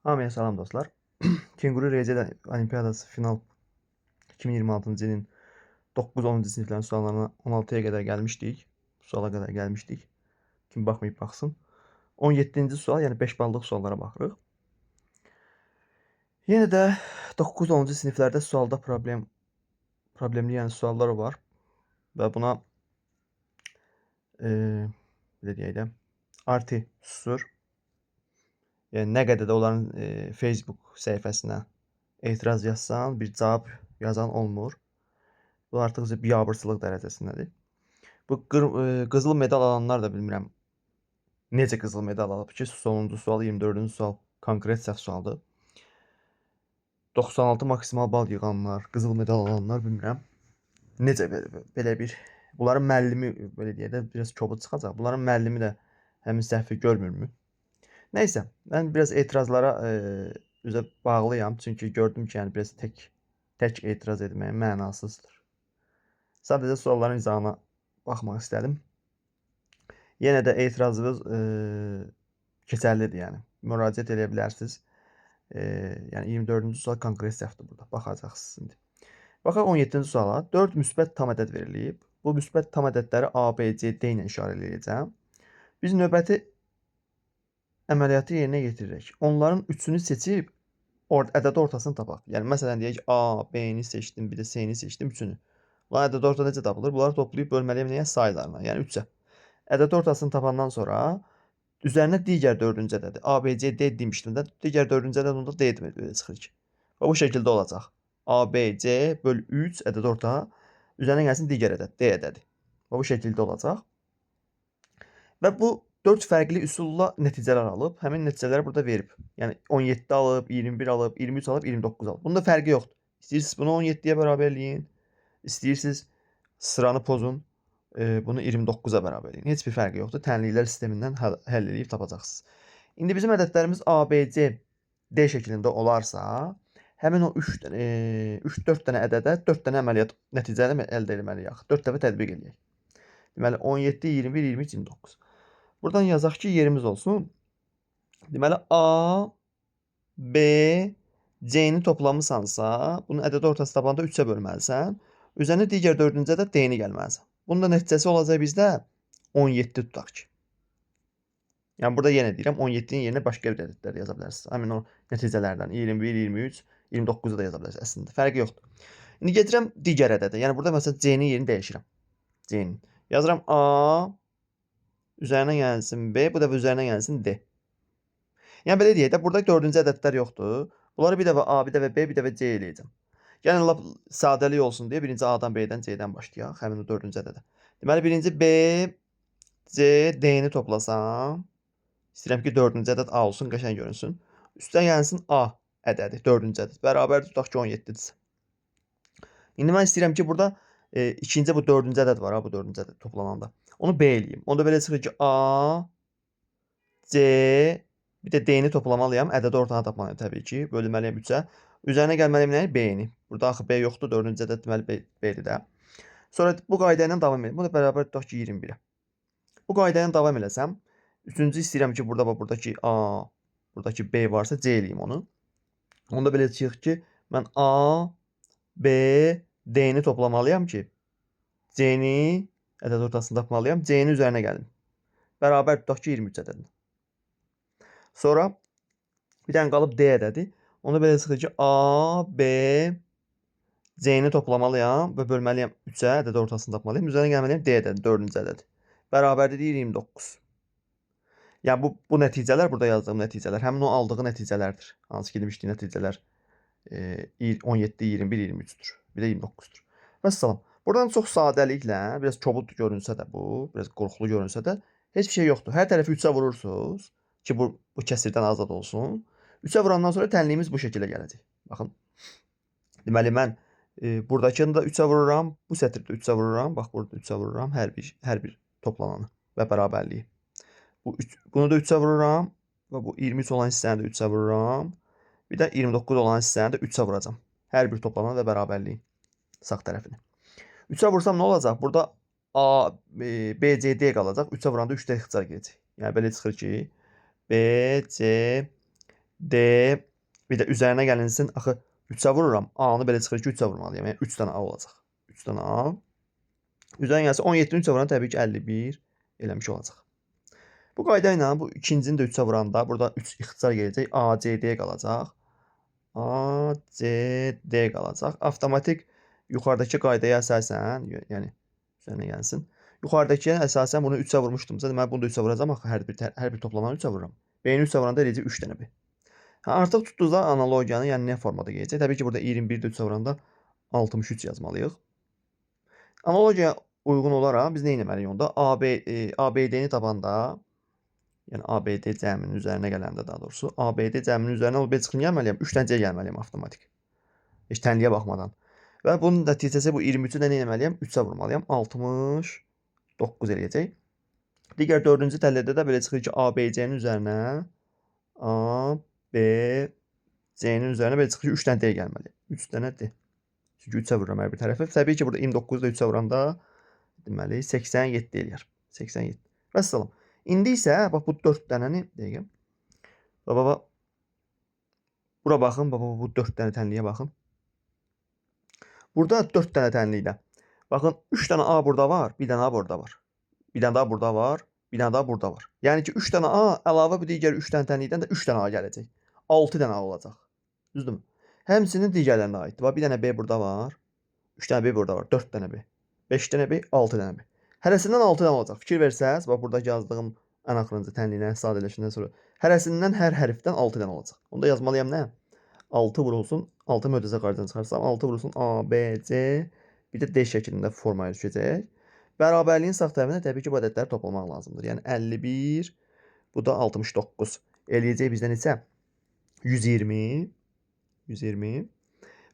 Hamıya salam dostlar. Kenguru RC Olimpiyadası final 2026-cı ilin 9-10-cu siniflərin suallarına 16-ya qədər gəlmişdik. Bu suala qədər gəlmişdik. Kim baxmayıb baxsın. 17-ci sual, yəni 5 ballıq suallara baxırıq. Yenə də 9-10-cu siniflərdə sualda problemli yəni suallar var və buna belə deyək də artı susur. Yəni nə qədər də onların Facebook səhifəsinə etiraz yazsan, bir cavab yazan olmur. Bu artıq biabırçılıq dərəcəsindədir. Bu qızıl medal alanlar da bilmirəm necə qızıl medal alıb ki, sonuncu sual, 24-cü sual konkret səhv sualdır. 96 maksimal bal yığanlar, qızıl medal alanlar bilmirəm necə belə bir bunların müəllimi belə deyə də biraz kobud çıxacaq. Bunların müəllimi də həmin səhvi görmürmü? Nəysə, mən biraz etirazlara üzə bağlıyam. Çünki gördüm ki, yəni biraz tək etiraz etməyə mənasızdır. Sadəcə sualların izahına baxmaq istədim. Yenə də etirazınız keçərlidir, yəni. Müraciət edə bilərsiniz. Yəni 24-cü sual konkret səhvdir burada. Baxacaqsınız indi. Baxaq 17-ci suala. 4 müsbət tam ədəd verilib. Bu müsbət tam ədədləri A, B, C, D ilə işarə edəcəm. Biz növbəti əməliyyatı yerinə yetiririk. Onların üçünü seçib ədəd ortasını tapaq. Yəni məsələn deyək ki, A, B-ni seçdim, bir də C-ni seçdim, üçünü. Bunlar ədəd orta necə tapılır? Bunları toplayıb bölməliyəm nəyə? Saylarına, yəni 3-ə. Ədəd ortasını tapandan sonra üzərinə digər dördüncü ədədi. A, B, C, D demişdim də, digər dördüncü ədəd onda D deməli çıxır ki. Və bu şəkildə olacaq. A, B, C böl 3 ədəd orta üzərinə gəlsin digər ədəd, D ədədi. Və bu şəkildə olacaq. Və bu 4 fərqli üsulla nəticələr alıb, həmin nəticələri burada verib. Yəni 17 alıb, 21 alıb, 23 alıb, 29 alıb. Bunda fərqi yoxdur. İstəyirsiniz bunu 17-yə bərabərləyin, istəyirsiniz sıranı pozun, bunu 29-a bərabərləyin. Heç bir fərqi yoxdur. Tənliklər sistemindən həll edib tapacaqsınız. İndi bizim ədədlərimiz A, B, C, D şəklində olarsa, həmin o 3-4 dənə ədədə 4 dənə əməliyyat nəticəni əldə etməliyik. 4 dəfə tətbiq edək. Deməli 17, 21, 23, 29. Buradan yazaq ki, yerimiz olsun. Deməli A, B, C-ni toplamısansa, bunun ədəd ortası tapanda 3-ə bölməlisən. Üzərinə digər dördüncü ədəd D-ni gəlməlisən. Bunun da nəticəsi olacaq bizdə 17 tutaq ki. Yəni burada yenə deyirəm 17-nin yerinə başqa bir ədədlər yaza bilərsiniz. Həmin o nəticələrdən 21, 23, 29-u da yaza bilərsiniz əslində. Fərqi yoxdur. İndi gedirəm digər ədədə. Yəni burada məsələn C-nin yerini dəyişirəm. C-nin. Yazıram A, üzərinə gəlsin B, bu dəfə üzərinə gəlsin D. Yəni belə deyək də, burada dördüncü ədədlər yoxdur. Bunları bir dəfə A, bir dəfə B, bir dəfə C eləyəcəm. Yəni lap sadəlik olsun deyə birinci A-dan, B-dən, C-dən başlayaq. Həmin o dördüncü ədədə. Deməli birinci B, C, D-ni toplasam, istəyirəm ki, dördüncü ədəd A olsun, qəşəng görünsün. Üstdən gəlsin A ədədi, dördüncü ədəd. Bərabər tutaq ki, 17-dir. İndi mən istəyirəm ki, burada ikinci bu dördüncü ədəd var, bu dördüncü ədəd toplananda. Onu B eləyim. Onda belə çıxır ki, A, C, bir də D-ni toplamalıyam. Ədədi ortanı tapmalıyam təbii ki. Bölməliyəm 3-ə. Üzərinə gəlməliyəm nəyi? B-ni. Burada axı B yoxdur. Dördüncü ədəd deməli B-dir də. Sonra bu qayda ilə davam edim. Bu da bərabər tutaq ki, 21-ə. Bu qayda ilə davam eləsəm, üçüncü istəyirəm ki, buradakı A, buradakı B varsa C eləyim onu. Onda belə çıxır ki, mən A, B, D-ni toplamalıyam ki, C-ni ədəd ortasını tapmalıyam. C-ni üzərinə gəlim. Bərabər tutaq ki, 23 ədədini. Sonra bir dənə qalıb D ədədi. Onda belə çıxır ki, A, B, C-ni toplamalıyam və bölməliyəm 3-ə, ədəd ortasını tapmalıyam. Üzərinə gəlməliyəm D ədədi, dördüncü ədəd. Bərabərdir 29. Yəni bu nəticələr, burada yazdığım nəticələr, həmin o aldığı nəticələrdir. Hansı ki, demişdik nəticələr 17, 21, 23-dür. Bir də 29-dur. Vəssalam. Buradan çox sadəliklə, biraz kobud görünsə də bu, biraz qorxulu görünsə də, heç bir şey yoxdur. Hər tərəfi 3-ə vurursunuz ki, bu kəsirdən azad olsun. 3-ə vurandan sonra tənliyimiz bu şəkildə gələcək. Baxın. Deməli, mən buradakını da 3-ə vururam, bu sətirdə 3-ə vururam, bax, burada 3-ə vururam, hər bir toplananı və bərabərliyi. Bunu da 3-ə vururam və bu 23 olan hissəni də 3-ə vururam. Bir də 29 olan hissəni də 3-ə vuracam. Hər bir toplanan və bərabərliyi sağ tərəfini. 3-ə vursam nə olacaq? Burada A, B, C, D qalacaq. 3-ə vuranda 3-də ixtisar gedəcək. Yəni belə çıxır ki, B, C, D, bir də üzərinə gəlinsin. Axı 3-ə vururam. A-nı belə çıxır ki, 3-ə vurmalıyam. Yəni 3 dənə A olacaq. 3 dənə A. Üzərinə gəlsin 17-ni 3-ə vuran təbii ki, 51 eləmiş olacaq. Bu qayda ilə bu ikincini də 3-ə vuranda burada 3 ixtisar gələcək. ACD qalacaq. ACD qalacaq. Avtomatik yuxarıdakı qaydaya əsasən, yəni üzərinə gəlsin. Yuxarıdakıya əsasən bunu 3-ə vurmuşdumsa, deməli bunu da 3-ə vuracam. Axı hər bir toplamanı 3-ə vururam. B-ni 3-ə vuranda eləyəcək 3 dənə B. Artıq tutdunuz da analogiyanı, yəni nə formada gələcək? Təbii ki, burada 21-də 3-ə vuranda 63 yazmalıyıq. Analogiyaya uyğun olaraq biz nə etməliyik onda? ABD-ni tapanda, yəni ABD cəminin üzərinə gələndə daha doğrusu, ABD cəminin üzərinə o B çıxın gəlməliyəm, 3 dənə C gəlməliyəm avtomatik. Heç tənliyə baxmadan. Və bunun nəticəsi bu 23-ü də nə etməliyəm? 3-ə vurmalıyam. 69 eləyəcək. Digər 4-cü təllədə də belə çıxır ki, ABC-nin üzərinə C-nin üzərinə belə çıxır ki, 3 dənə D gəlməli. 3 dənə D. Çünki 3-ə vururam hər bir tərəfə. Təbii ki, burada 29-u da 3-ə vuranda deməli 87 eləyər. 87. Vəssalam. İndi isə bax bu 4 dənəni dəqiqə. Baba. Bura baxın, baba bu 4 dənə tənliyə baxın. Burada 4 dənə tənlikdə. Baxın, 3 dənə A burada var, bir dənə A burada var. Bir dənə daha burada var, bir dənə daha burada var. Yəni ki, 3 dənə A əlavə bu digər 3 dənə tənlikdən də 3 dənə A gələcək. 6 dənə A olacaq. Düzdürmü? Həmçinin digərlərinə aiddir. Bax, bir dənə B burada var. 3 dənə B burada var. 4 dənə B. 5 dənə B, 6 dənə B. Hərəsindən 6 dənə olacaq. Fikir versəz, bax burada yazdığım ən axırıncı tənlikdən sadələşəndən sonra hərəsindən hər hərfdən 6 dənə olacaq. Onda yazmalıyam nə? 6 vurulsun, 6 mötərizə qarşıdan çıxarsam, 6 vurulsun A, B, C, bir də D şəklində formaya düşəcək. Bərabərliyin sağ tərəfinə təbii ki, bu ədədləri toplamaq lazımdır. Yəni 51, bu da 69. Eləyəcək bizdə neçə? 120. 120.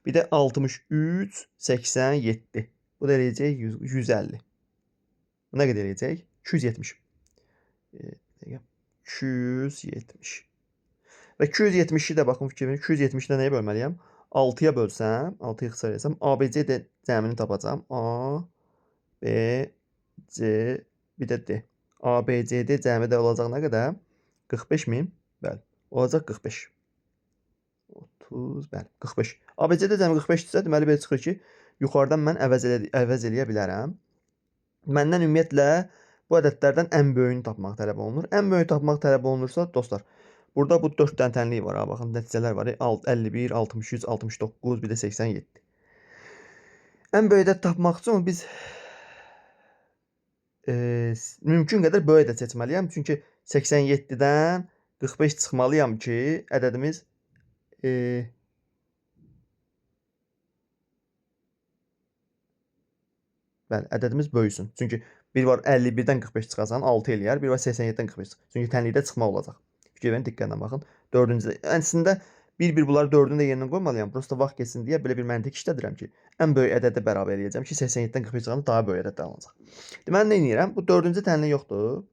Bir də 63, 87. Bu da eləyəcək 150. Bu nə qədər eləyəcək? 270. 270. Və 270-i də baxın fikir verin. 270-i də nəyə bölməliyəm? 6-ya bölsəm, 6-ya ixtisar etsəm, ABC də cəmini tapacam. A, B, C, bir də D. A, B, C, D cəmi də olacaq nə qədər? 45 min. Bəli, olacaq 45. 30, bəli, 45. A, B, C, D cəmi 45-dirsə, deməli belə çıxır ki, yuxarıdan mən əvəz eləyə bilərəm. Məndən ümumiyyətlə bu ədədlərdən ən böyüyünü tapmaq tələb olunur. Ən böyüyü tapmaq tələb olunursa, dostlar, burada bu 4 dənə tənlik var. Baxın, nəticələr var. 51, 63, 69, bir də 87. Ən böyük ədəd tapmaq üçün biz mümkün qədər böyük ədəd seçməliyəm. Çünki 87-dən 45 çıxmalıyam ki, ədədimiz bəli, ədədimiz böyüsün. Çünki bir var 51-dən 45 çıxasan 6 eləyər, bir var 87-dən 45 çıxır. Çünki tənlikdə çıxmaq olacaq. Fikir verin, diqqətlə baxın. 4-cü. Əslində bir bunları 4-ünü də yerinə qoymalıyam. Prosta vaxt keçsin deyə belə bir məntiq işlədirəm ki, ən böyük ədədi bərabər eləyəcəm ki, 87-dən 45 çıxanda daha böyük ədəd alınacaq. Deməli nə edirəm? Bu 4-cü tənlik yoxdur.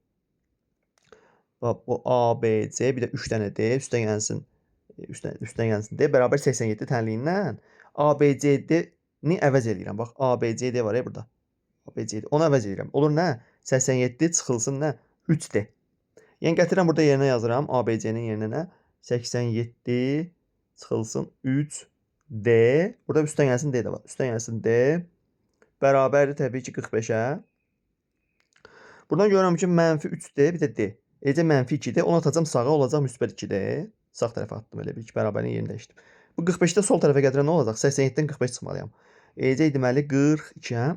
Bax bu A, B, C, bir də 3 dənə D üstə gəlsin. Üstə gəlsin D bərabər 87 tənliyindən A, B, C, D-ni əvəz eləyirəm. Bax A, B, C, D var ya burada. ABC-dir. Onu əvəz edirəm. Olur nə? 87 çıxılsın nə? 3D. Yəni gətirəm burada yerinə yazıram. ABC-nin yerinə nə? 87 çıxılsın 3D. Burada üstdən gəlsin D də var. Üstdən gəlsin D. Bərabərdir təbii ki 45-ə. Buradan görürəm ki, mənfi 3D bir də D. Eləcə mənfi 2D. Onu atacam sağa, olacaq müsbət 2D. Sağ tərəfə atdım elə bir ki, bərabərin yerini dəyişdim. Bu 45-i də sol tərəfə gətirən nə olacaq? 87-dən 45 çıxmalıyam. Eləcək deməli 42-ə.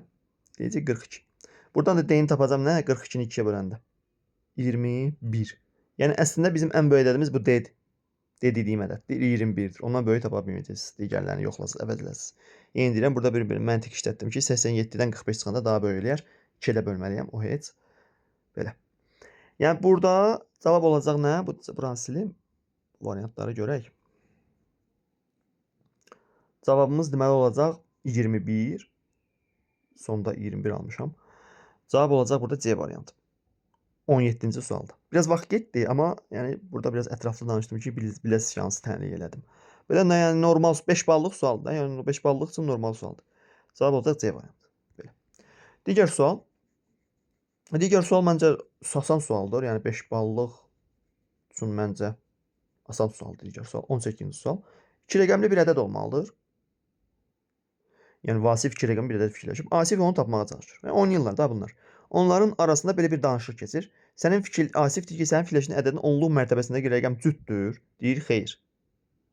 Deyəcək 42. Buradan da D-ni tapacam nə? 42-ni 2-yə böləndə. 21. Yəni əslində bizim ən böyük ədədimiz bu D-dir. D dediyim ədəd 21-dir. Ondan böyük tapa bilməyəcəksiniz. Digərlərini yoxlasınız, əvəz edəsiniz. Yəni deyirəm, burada bir məntiq işlətdim ki, 87-dən 45 çıxanda daha böyük eləyər. 2 ilə bölməliyəm. O heç. Belə. Yəni burada cavab olacaq nə? Buranı silim. Variantları görək. Cavabımız deməli olacaq 21. Sonda 21 almışam. Cavab olacaq burada C variantı. 17-ci sualda. Biraz vaxt getdi, amma yəni burada biraz ətraflı danışdım ki, biləsiz şansı təmin elədim. Belə yəni normal 5 ballıq sualdır. Yəni 5 ballıq üçün normal sualdır. Cavab olacaq C variantı. Belə. Digər sual. Digər sual məncə asan sualdır. Yəni 5 ballıq üçün məncə Asan sual digər sual. 18-ci sual. 2 rəqəmli bir ədəd olmalıdır. Yəni Vasif 2 rəqəmli bir ədəd fikirləşib. Asif onu tapmağa çalışır. Və 10 yıllar da bunlar. Onların arasında belə bir danışıq keçir. Asif deyir ki, sənin fikirləşdiyin ədədin onluq mərtəbəsindəki rəqəm cütdür. Deyir, xeyr.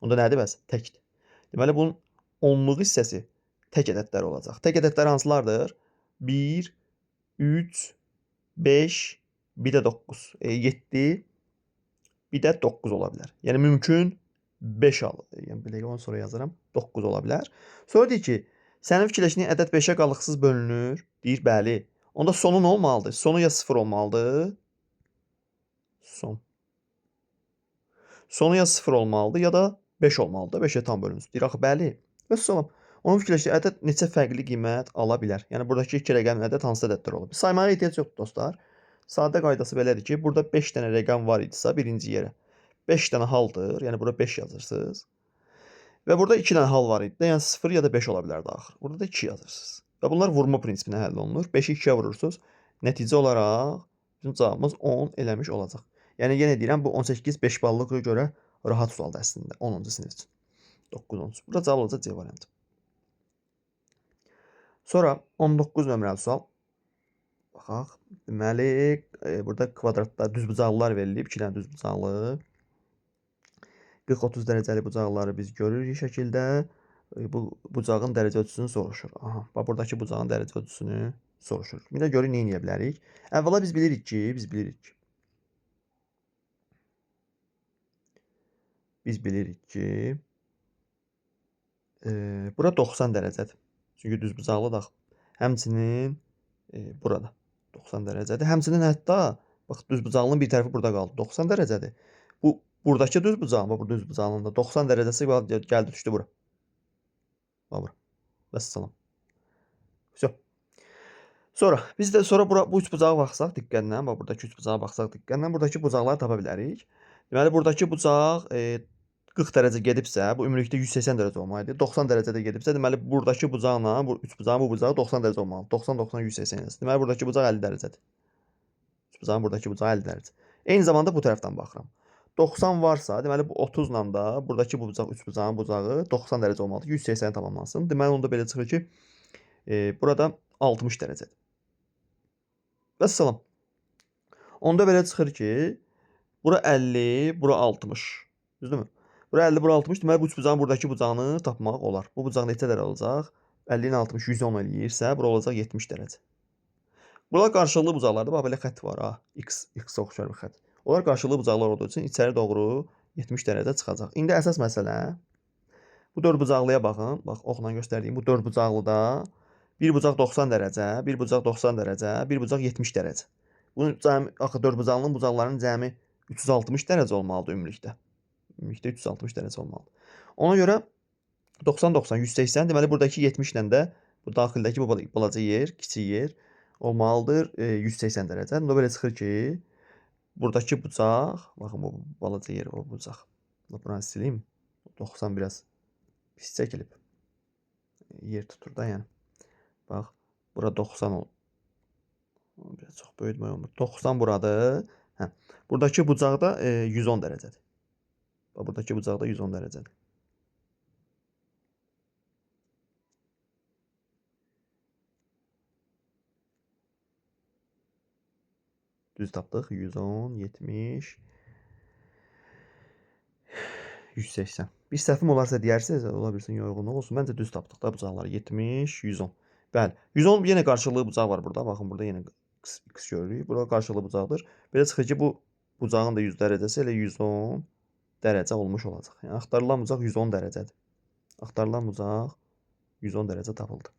Onda nədir bəs? Təkdir. Deməli, bunun onluq hissəsi tək ədədlər olacaq. Tək ədədlər hansılardır? 1, 3, 5, bir də 9. 7, bir də 9 ola bilər. Yəni, mümkün 5 al. Yəni, bir dəqiqə onu sonra yazaram. 9 ola bilər. Sonra deyir ki, sənin fikirləşdiyin ədəd 5-ə qalıqsız bölünür. Deyir, bəli. Onda sonu nə olmalıdır? Sonu ya 0 olmalıdır. Sonu ya 0 olmalıdır, ya da 5 olmalıdır. 5-ə tam bölünsün. Deyir, axı, bəli. Və salam. Onun fikirləşdiyi ədəd neçə fərqli qiymət ala bilər? Yəni, buradakı 2 rəqəmli ədəd hansı ədədlər olur? Saymağa ehtiyac yoxdur, dostlar. Sadə qaydası belədir ki, burada 5 dənə rəqəm var idisə, birinci yerə 5 dənə haldır. Yəni, bura 5 yazırsınız. Və burada 2 dənə hal var idi. Yəni, 0 ya da 5 ola bilərdi axır. Burada da 2 yazırsınız. Və bunlar vurma prinsipinə həll olunur. 5-i 2-yə vurursunuz. Nəticə olaraq bizim cavabımız 10 eləmiş olacaq. Yəni, yenə deyirəm, bu 18 5 ballığa görə rahat sualdır əslində. 10-cu sinif üçün. 9-10. Burada cavab olacaq C variantı. Sonra 19 nömrəli sual. Baxaq. Deməli, burada kvadratda düzbucaqlılar verilib. 2 dənə düzbucaqlı. 40-30 dərəcəli bucaqları biz görürük şəkildə. Bu bucağın dərəcə ölçüsünü soruşur. Aha, bax buradakı bucağın dərəcə ölçüsünü soruşur. Bir də görün nə edə bilərik. Əvvəla biz bilirik ki, bura 90 dərəcədir. Çünki düzbucaqlıdır. Həmçinin burada 90 dərəcədir. Həmçinin hətta bax düzbucaqlının bir tərəfi burada qaldı. 90 dərəcədir. Buradakı düzbucağın, bax bu düzbucağının da 90 dərəcəsi gəldi düşdü bura. Bax bura. Vəssalam. Sonra biz də bu üç bucağa baxsaq diqqətlə, bax buradakı üç bucağa baxsaq diqqətlə, buradakı bucaqları tapa bilərik. Deməli buradakı bucaq 40 dərəcə gedibsə, bu ümumilikdə 180 dərəcə olmalıdır. 90 dərəcədə gedibsə, deməli buradakı bucaqla bu üç bucağın bu bucağı 90 dərəcə olmalıdır. 90 90 180 yazır. Deməli buradakı bucaq 50 dərəcədir. Üç bucağın buradakı bucağı 50 dərəcə. Eyni zamanda bu tərəfdən baxıram. 90 varsa, deməli bu 30 ilə də buradakı bu bucaq üç bucağın bucağı 90 dərəcə olmalıdır. 180 tamamlansın. Deməli onda belə çıxır ki, burada 60 dərəcədir. Vəssalam. Onda belə çıxır ki, bura 50, bura 60. Düzdürmü? Bura 50, bura 60. Deməli bu üç bucağın buradakı bucağını tapmaq olar. Bu bucaq neçə dərəcə olacaq? 50-nin 60 110 eləyirsə, bura olacaq 70 dərəcə. Bunlar qarşılıqlı bucaqlardır. Bax belə xətt var ha. X oxşar bir xətt. Onlar qarşılıqlı bucaqlar olduğu üçün içəri doğru 70 dərəcə çıxacaq. İndi əsas məsələ bu dörd bucaqlıya baxın. Bax oxla göstərdiyim bu dörd bucaqlıda bir bucaq 90 dərəcə, bir bucaq 90 dərəcə, bir bucaq 70 dərəcə. Bunun cəmi axı dörd bucaqlının bucaqlarının cəmi 360 dərəcə olmalıdır ümumilikdə. Ümumilikdə 360 dərəcə olmalıdır. Ona görə 90 90 180 deməli buradakı 70 ilə də bu daxildəki bu balaca yer, kiçik yer olmalıdır 180 dərəcə. Onda belə çıxır ki, buradakı bucaq, baxın bu balaca yer o bucaq. Buranı sileyim. 90 biraz pis çəkilib. Yer tutur da yəni. Bax, bura 90 ol. Biraz çox böyütmək olmur. 90 buradır. Hə. Buradakı bucaq da 110 dərəcədir. Bax, buradakı bucaq da 110 dərəcədir. Düz tapdıq. 110, 70, 180. Bir səhvim olarsa deyərsiniz, ola bilsin yorğunluq olsun. Məncə düz tapdıq da bucaqları. 70, 110. Bəli. 110 yenə qarşılıqlı bucaq var burada. Baxın, burada yenə x görürük. Burada qarşılıqlı bucaqdır. Belə çıxır ki, bu bucağın da 100 dərəcəsi elə 110 dərəcə olmuş olacaq. Yəni axtarılan bucaq 110 dərəcədir. Axtarılan bucaq 110 dərəcə tapıldı.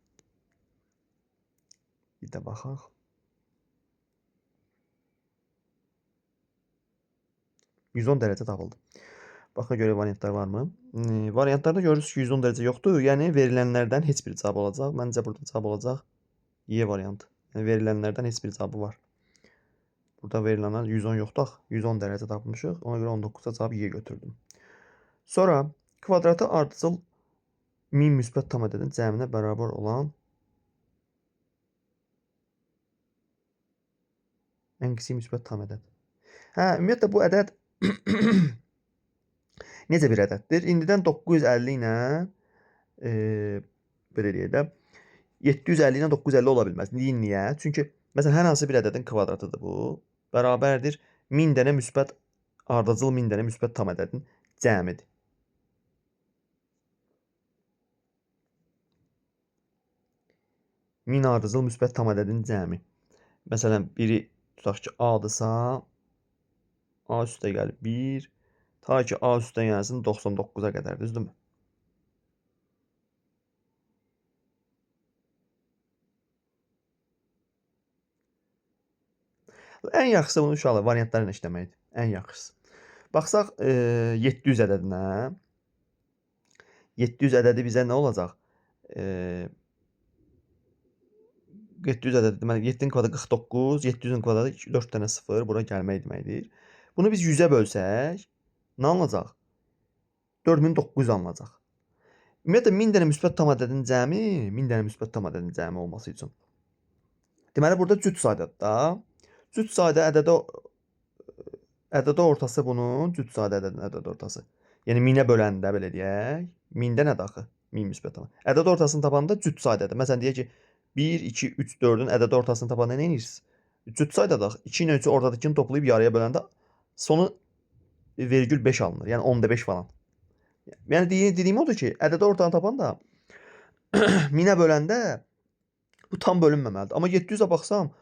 Bir də baxaq. %10 dərəcə tapıldı. Baxın görə variantlar varmı? Variantlarda görürsünüz ki, 110 dərəcə yoxdur. Yəni verilənlərdən heç bir cavab olacaq. Məncə burada cavab olacaq Y variantı. Yəni verilənlərdən heç bir cavabı var. Burada verilənlər 110 yoxdur. 110 dərəcə tapmışıq. Ona görə 19-da cavab Y götürdüm. Sonra kvadratı ardıcıl 1000 müsbət tam ədədin cəminə bərabər olan ən kiçik müsbət tam ədəd. Hə, ümumiyyətlə bu ədəd Necə bir ədəddir? İndidən 950 ilə belə deyək də 750 ilə 950 ola bilməz. Niyə? Çünki məsələn hər hansı bir ədədin kvadratıdır bu. Bərabərdir 1000 dənə müsbət ardıcıl 1000 dənə müsbət tam ədədin cəmidir. Min ardıcıl müsbət tam ədədin cəmi. Məsələn, biri tutaq ki, A-dırsa, A üstə gəlib 1, ta ki A üstə gəlsin 99-a qədər, düzdürmü? Ən yaxşısı bunu uşaqlar variantlarla işləməkdir. Ən yaxşısı. Baxsaq 700 ədədinə. 700 ədədi bizə nə olacaq? 700 ədədi deməli 7-nin kvadratı 49, 700-ün kvadratı 4 dənə 0 bura gəlmək deməkdir. Bunu biz 100-ə bölsək, nə alınacaq? 4900 alınacaq. Ümumiyyətlə 1000 dənə müsbət tam ədədin cəmi, 1000 dənə müsbət tam ədədin cəmi olması üçün. Deməli burada cüt saydadır da. Cüt sayda ədəd ortası bunun cüt sayda ədədin ədəd ortası. Yəni 1000-ə böləndə belə deyək, 1000-də nədir axı? 1000 müsbət tam. Ədəd ortasını tapanda cüt saydadır. Məsələn deyək ki, 1, 2, 3, 4-ün ədəd ortasını tapanda nə edirsiniz? Cüt saydadır. 2 ilə 3-ü ortadakını toplayıb yarıya böləndə sonu vergül 5 alınır. Yəni 10'da 5 falan. Yəni dediyim odur ki, ədəd ortanı tapanda 1000-ə böləndə bu tam bölünməməlidir. Amma 700-ə baxsam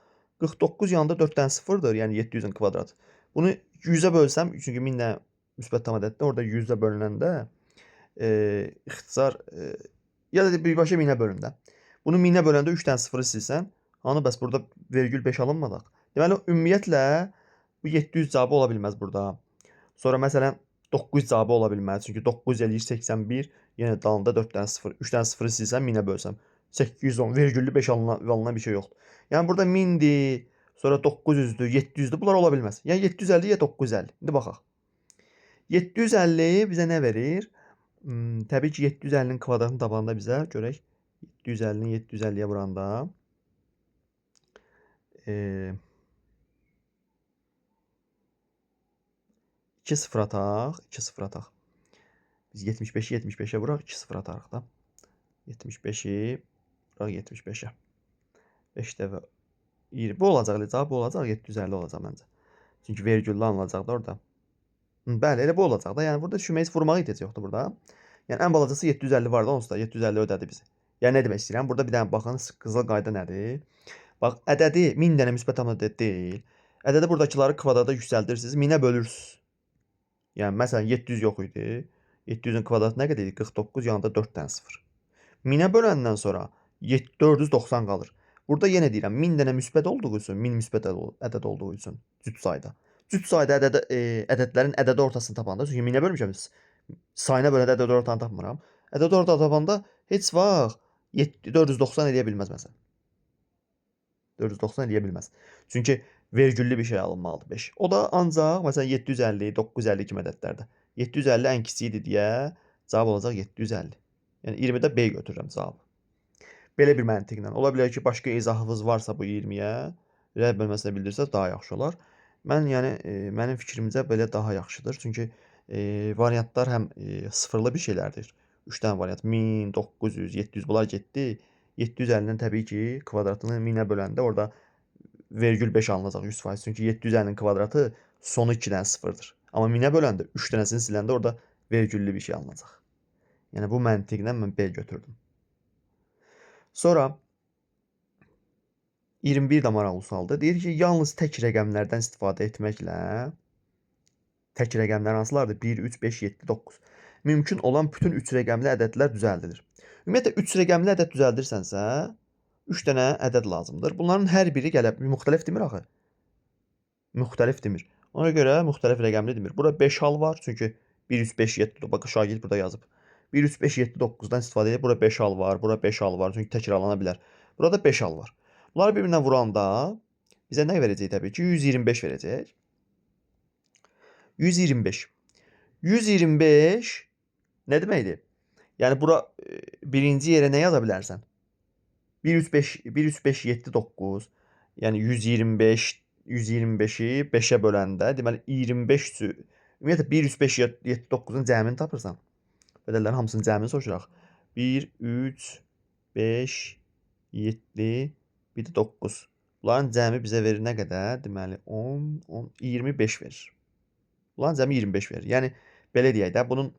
49 yanında 4 dənə 0-dır, yəni 700-ün kvadratı. Bunu 100-ə bölsəm, çünki 1000 dənə müsbət tam ədəddir, orada 100-ə bölünəndə ixtisar ya da birbaşa 1000-ə bölündə. Bunu 1000-ə böləndə 3 dənə 0-ı silsən, hanı bəs burada vergül 5 alınmadaq. Deməli ümumiyyətlə bu 700 cavabı ola bilməz burada. Sonra məsələn 900 cavabı ola bilməz. Çünki 900 eləyir 81, yenə dalında 4 dənə 0, 3 dənə 0-ı silsən 1000-ə bölsəm 810 vergüllü 5 alınan bir şey yoxdur. Yəni burada 1000-dir, sonra 900-dür, 700-dür. Bunlar ola bilməz. Yəni 750 ya 950. İndi baxaq. 750 bizə nə verir? Təbii ki 750-nin kvadratını tapanda bizə görək 750-ni 750-yə vuranda 2 0 ataq, 2 0 ataq. Biz 75-i 75-ə vuraq, 2 0 atarıq da. 75-i vuraq 75-ə. 5 dəfə 20. Bu olacaq, cavab bu olacaq, 750 olacaq məncə. Çünki vergüllü alınacaq da orada. Bəli, elə bu olacaq da. Yəni burada düşməyiz vurmağa ehtiyac yoxdur burada. Yəni ən balacası 750 var da onsuz da 750 ödədi bizi. Yəni nə demək istəyirəm? Burada bir dənə baxın, qızıl qayda nədir? Bax, ədədi 1000 dənə müsbət tam ədəd deyil. Ədədi buradakıları kvadrata yüksəldirsiniz, 1000-ə bölürsünüz. Yəni məsələn 700 yox idi. 700-ün kvadratı nə qədər idi? 49 yanında 4 dənə 0. 1000-ə böləndən sonra 490 qalır. Burada yenə deyirəm 1000 dənə müsbət olduğu üçün, 1000 müsbət ədəd olduğu üçün cüt sayda. Cüt sayda ədədlərin ədəd ortasını tapanda, çünki 1000-ə bölmüşəm, sayına böləndə ədəd ortanı tapmıram. Ədəd ortanı tapanda heç vaxt 490 eləyə bilməz məsələn. 490 eləyə bilməz. Çünki vergüllü bir şey alınmalıdır 5. O da ancaq məsələn 750, 950 kimi ədədlərdə. 750 ən kiçiyidir deyə cavab olacaq 750. Yəni 20-də B götürürəm cavabı. Belə bir məntiqlə. Ola bilər ki, başqa izahınız varsa bu 20-yə, rəy bölməsində bildirsəz daha yaxşı olar. Mənim fikrimcə belə daha yaxşıdır. Çünki variantlar həm sıfırlı bir şeylərdir. 3 dənə variant 1000, 900, 700 bunlar getdi. 750-nin təbii ki, kvadratını 1000-ə böləndə orada vergül 5 alınacaq 100%. Çünki 750-nin kvadratı sonu 2 dənə 0-dır. Amma 1000-ə böləndə 3 dənəsini siləndə orada vergüllü bir şey alınacaq. Yəni bu məntiqlə mən B götürdüm. Sonra 21 də maraqlı sualdır. Deyir ki, yalnız tək rəqəmlərdən istifadə etməklə tək rəqəmlər hansılardır? 1, 3, 5, 7, 9. Mümkün olan bütün 3 rəqəmli ədədlər düzəldilir. Ümumiyyətlə 3 rəqəmli ədəd düzəldirsənsə, 3 dənə ədəd lazımdır. Bunların hər biri müxtəlif demir axı. Müxtəlif demir. Ona görə müxtəlif rəqəmli demir. Burada 5 hal var. Çünki 1, 3, 5, 7, 9. Bax, şagird burada yazıb. 1, 3, 5, 7, 9-dan istifadə edib. Burada 5 hal var. Burada 5 hal var. Çünki təkrarlana bilər. Burada 5 hal var. Bunları bir-birinə vuranda bizə nə verəcək təbii ki? 125 verəcək. 125. 125 nə deməkdir? Yəni bura birinci yerə nə yaza bilərsən? 1, 3, 5, 1, 3, 5, 7, 9. Yəni 125, 125-i 5-ə böləndə, deməli 25 Ümumiyyətlə 1, 3, 5, 7, 9-un cəmini tapırsan. Bədəllərin hamısının cəmini soruşuraq. 1, 3, 5, 7, bir də 9. Bunların cəmi bizə verir nə qədər? Deməli 10, 10, 25 verir. Bunların cəmi 25 verir. Yəni belə deyək də, bunun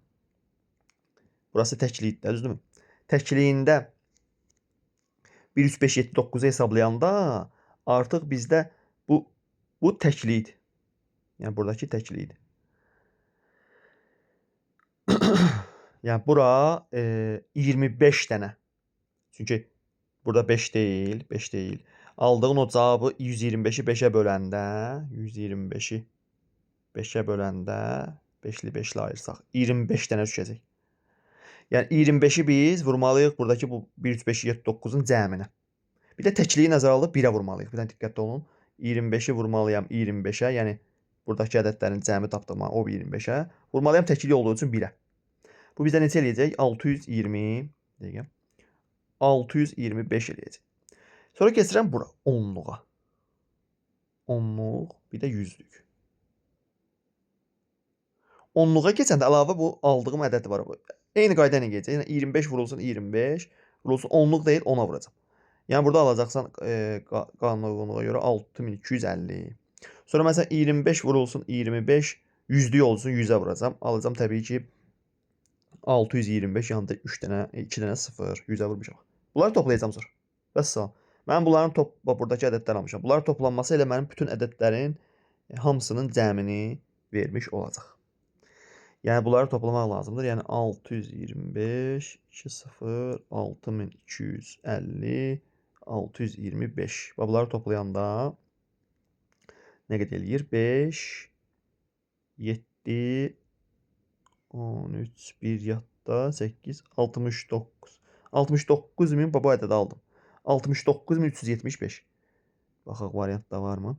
burası təklikdir, düzdürmü? Təkliyində 1, 3, 5, 7, 9-u hesablayanda artıq bizdə bu təklikdir. Yəni buradakı təklikdir. Yəni bura 25 dənə. Çünki burada 5 deyil, 5 deyil. Aldığın o cavabı 125-i 5-ə böləndə, 125-i 5-ə böləndə 5-li 5-li ayırsaq 25 dənə düşəcək. Yəni 25-i biz vurmalıyıq buradakı bu 1, 3, 5, 7, 9-un cəminə. Bir də təkliyi nəzərə alıb 1-ə vurmalıyıq. Bir dənə diqqətli olun. 25-i vurmalıyam 25-ə, yəni buradakı ədədlərin cəmi tapdığıma o 25-ə. Vurmalıyam təkliyi olduğu üçün 1-ə. Bu bizdə neçə eləyəcək? 620, dəqiqə. 625 eləyəcək. Sonra keçirəm bura, onluğa. Onluq, bir də yüzlük. Onluğa keçəndə əlavə bu aldığım ədəd var. Eyni qayda ilə gedəcək. Yəni 25 vurulsun 25, vurulsun onluq deyil, 10-a vuracam. Yəni burada alacaqsan qanuna uyğunluğa görə 6250. Sonra məsələn 25 vurulsun 25, yüzlük olsun 100-ə vuracam. Alacam təbii ki 625 yanında 3 dənə, 2 dənə 0, 100-ə vurmuşam. Bunları toplayacağam sonra. Vəssalam. Mən bunların buradakı ədədlər almışam. Bunların toplanması elə mənim bütün ədədlərin hamısının cəmini vermiş olacaq. Yəni bunları toplamaq lazımdır. Yəni 625, 2, 0, 6250, 625. Və bunları toplayanda nə qədər eləyir? 5, 7, 13, 1 yadda, 8, 69. 69.000 bu ədədi aldım. 69.375. Baxaq variantda varmı?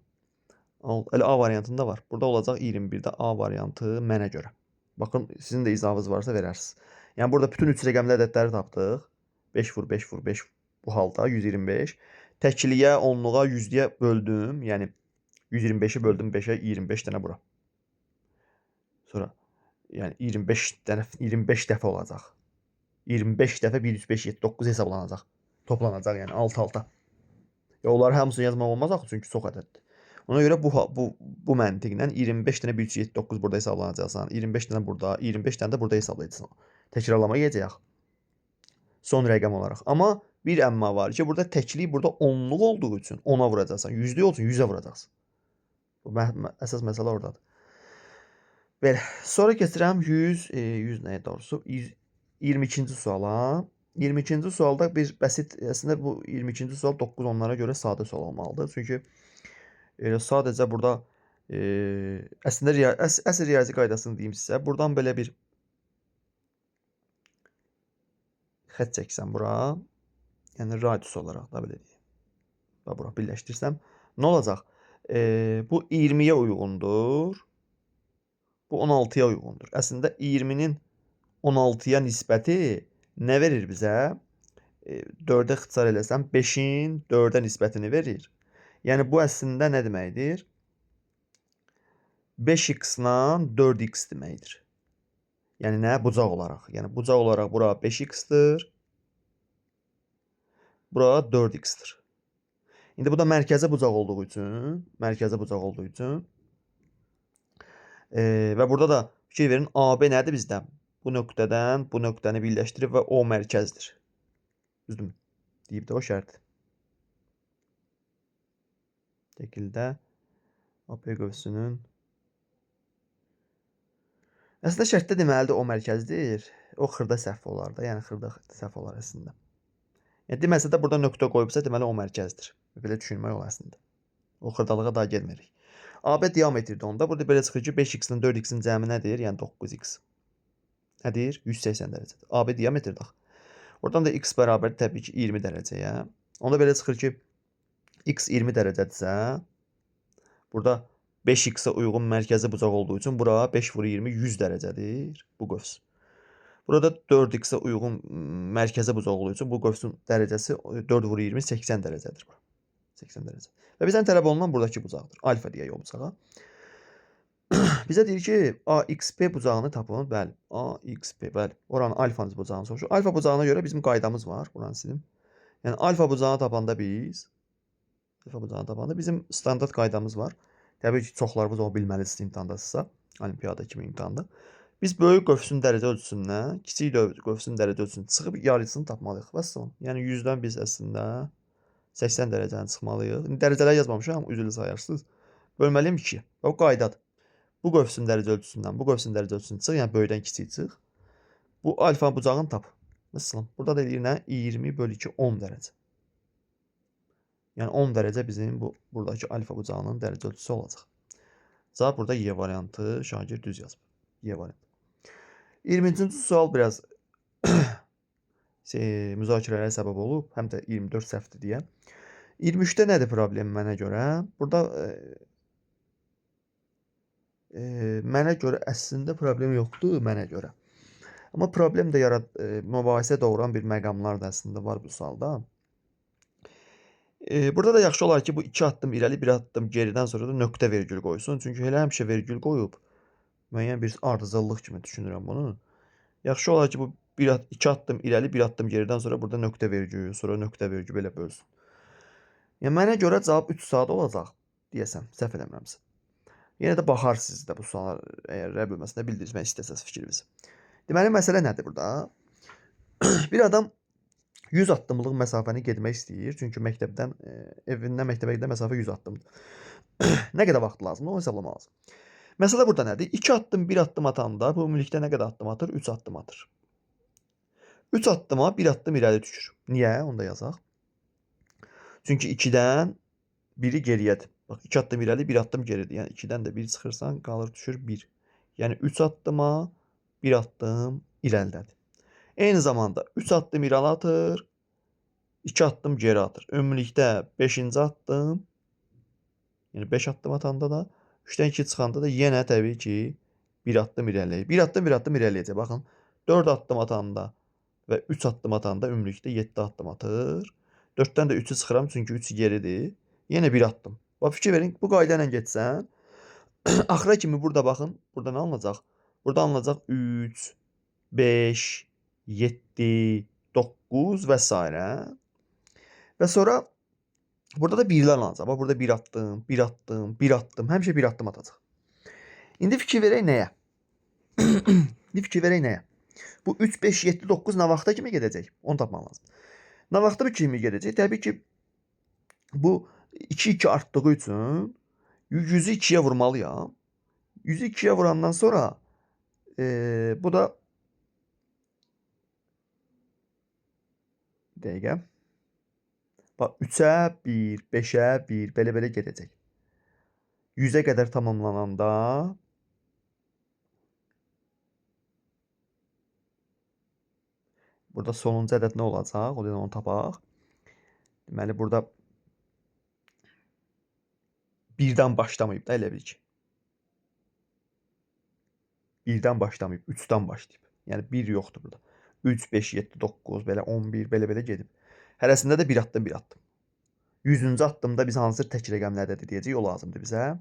Elə A variantında var. Burada olacaq 21-də A variantı mənə görə. Baxın, sizin də izahınız varsa verərsiniz. Yəni burada bütün 3 rəqəmli ədədləri tapdıq. 5 vur 5 vur 5 bu halda 125. Təkliyə, onluğa, yüzlüyə böldüm. Yəni 125-i böldüm 5-ə, 25 dənə bura. Sonra yəni 25 dəfə olacaq. 25 dəfə 1, 3, 5, 7, 9 hesablanacaq. Toplanacaq yəni alt-alta. Onları hamısını yazmaq olmaz axı, çünki çox ədəddir. Ona görə bu məntiqlə 25 dənə 1, 3, 7, 9 burada hesablanacaqsan. 25 dənə burada, 25 dənə də burada hesablayacaqsan. Təkrarlama gedəcək. Son rəqəm olaraq. Amma bir əmma var ki, burada təklik burada onluq olduğu üçün 10-a vuracaqsan. Yüzlük olsun 100-ə vuracaqsan. Bu əsas məsələ oradadır. Belə. Sonra keçirəm 100 nəyə doğrusu 22-ci suala. 22-ci sualda bir bəsit, əslində bu 22-ci sual 9 onlara görə sadə sual olmalıdır. Çünki sadəcə burada əslində əsl riyazi qaydasını deyim sizə. Buradan belə bir xətt çəksəm bura, yəni radius olaraq da belə deyim. Və bura birləşdirsəm, nə olacaq? Bu 20-yə uyğundur. Bu 16-ya uyğundur. Əslində 20-nin 16-ya nisbəti nə verir bizə? 4-ə ixtisar eləsəm 5-in 4-ə nisbətini verir. Yəni bu əslində nə deməkdir? 5x-la 4x deməkdir. Yəni nə? Bucaq olaraq. Yəni bucaq olaraq bura 5x-dir. Bura 4x-dir. İndi bu da mərkəzə bucaq olduğu üçün, və burada da fikir verin, AB nədir bizdən? Bu nöqtədən bu nöqtəni birləşdirib və o mərkəzdir. Düzdürmü? Deyib də o şərtdir. Şəkildə AP qövsünün əslində şərtdə deməlidir o mərkəzdir. O xırda səhv olar da, yəni xırda səhv olar əslində. Yəni deməsə də burada nöqtə qoyubsa deməli o mərkəzdir. Belə düşünmək olar əslində. O xırdalığa daha gəlmirik. AB diametrdir onda. Burada belə çıxır ki, 5x-nin 4x-in cəmi nədir? Yəni 9x. Nədir? 180 dərəcədir. AB diametrdir. Oradan da x bərabər təbii ki 20 dərəcəyə. Onda belə çıxır ki, x 20 dərəcədirsə, burada 5x-ə uyğun mərkəzi bucaq olduğu üçün bura 5 vur 20 100 dərəcədir bu qövs. Burada 4x-ə uyğun mərkəzi bucaq olduğu üçün bu qövsün dərəcəsi 4 vur 20 80 dərəcədir. 80 dərəcə. Və bizdən tələb olunan buradakı bucaqdır. Alfa deyək o bucağa. Bizə deyir ki, AXP bucağını tapın. Bəli, AXP, bəli. Oranın alfanız bucağını soruşur. Alfa bucağına görə bizim qaydamız var. Buranı silim. Yəni alfa bucağını tapanda bizim standart qaydamız var. Təbii ki, çoxlarınız onu bilməlisiniz imtahandasınızsa, olimpiada kimi imtahanda. Biz böyük qövsün dərəcə ölçüsündən kiçik qövsün dərəcə ölçüsünü çıxıb yarısını tapmalıyıq. Vəssalam. Yəni 100-dən biz əslində 80 dərəcəni çıxmalıyıq. İndi dərəcələr yazmamışam, amma üzrlü sayarsınız. Bölməliyəm 2. O qaydadır. Bu qövsün dərəcə ölçüsündən bu qövsün dərəcə ölçüsünü çıx, yəni böyükdən kiçik çıx. Bu alfa bucağını tap. Məsələn, burada da deyir nə? 20/2 10 dərəcə. Yəni 10 dərəcə bizim buradakı alfa bucağının dərəcə ölçüsü olacaq. Cavab burada Y variantı. Şagird düz yazıb. Y variantı. 20-ci sual biraz müzakirələrə səbəb olub, həm də 24 səhvdir deyə. 23-də nədir problem mənə görə? Burada mənə görə əslində problem yoxdur, mənə görə. Amma problem də mübahisə doğuran bir məqamlar da əslində var bu sualda. Burada da yaxşı olar ki, bu 2 addım irəli, 1 addım geridən sonra da nöqtə vergül qoysun. Çünki elə həmişə vergül qoyub müəyyən bir ardıcıllıq kimi düşünürəm bunu. Yaxşı olar ki, bu 2 addım irəli, 1 addım geridən sonra burada nöqtə vergül, sonra nöqtə vergül belə bölsün. Yəni mənə görə cavab 3 saat olacaq deyəsəm, səhv eləmirəmsə. Yenə də baxarsınız da bu suallar əgər rə bölməsində bildirmək istəsəz fikrinizi. Deməli məsələ nədir burada? Bir adam 100 addımlıq məsafəni getmək istəyir. Çünki məktəbdən evindən məktəbə gedən məsafə 100 addımdır. Nə qədər vaxt lazımdır? Onu hesablamaq lazım. Məsələ burada nədir? 2 addım, 1 addım atanda bu ümumilikdə nə qədər addım atır? 3 addım atır. 3 addıma 1 addım irəli düşür. Niyə? Onu da yazaq. Çünki 2-dən biri geriyədir. Bax 2 addım irəli, 1 addım geridir. Yəni 2-dən də 1 çıxırsan, qalır düşür 1. Yəni 3 addıma 1 addım irəlidədir. Eyni zamanda 3 addım irəli atır, 2 addım geri atır. Ümumilikdə 5-ci addım, yəni 5 addım atanda da 3-dən 2 çıxanda da yenə təbii ki 1 addım irəliləyir. 1 addım irəliləyəcək. Baxın, 4 addım atanda və 3 addım atanda ümumilikdə 7 addım atır. 4-dən də 3-ü çıxıram çünki 3 geridir. Yenə 1 addım. Bax fikir verin, bu qayda ilə getsən axıra kimi burada baxın, burada nə alınacaq? Burada alınacaq 3, 5, 7, 9 və s. Və sonra burada da birlər alınacaq. Bax burada 1 addım, 1 addım, 1 addım, həmişə 1 addım atacaq. İndi fikir verək nəyə? Bu 3, 5, 7, 9 nə vaxta kimi gedəcək? Onu tapmaq lazım. Nə vaxta kimi gedəcək? Təbii ki, bu 2 artdığı üçün 100-ü 2-yə vurmalıyam. 100-ü 2-yə vurandan sonra bu da bir dəqiqə. Bax 3-ə 1, 5-ə 1 belə gedəcək. 100-ə qədər tamamlananda burada sonuncu ədəd nə olacaq? O da onu tapaq. Deməli burada 1-dən başlamayıb da elə bil ki. 1-dən başlamayıb, 3-dən başlayıb. Yəni 1 yoxdur burada. 3, 5, 7, 9, belə 11, belə gedib. Hərəsində də 1 addım, 1 addım. 100-cü addımda biz hansı tək rəqəmlərdədir deyəcək, o lazımdır bizə.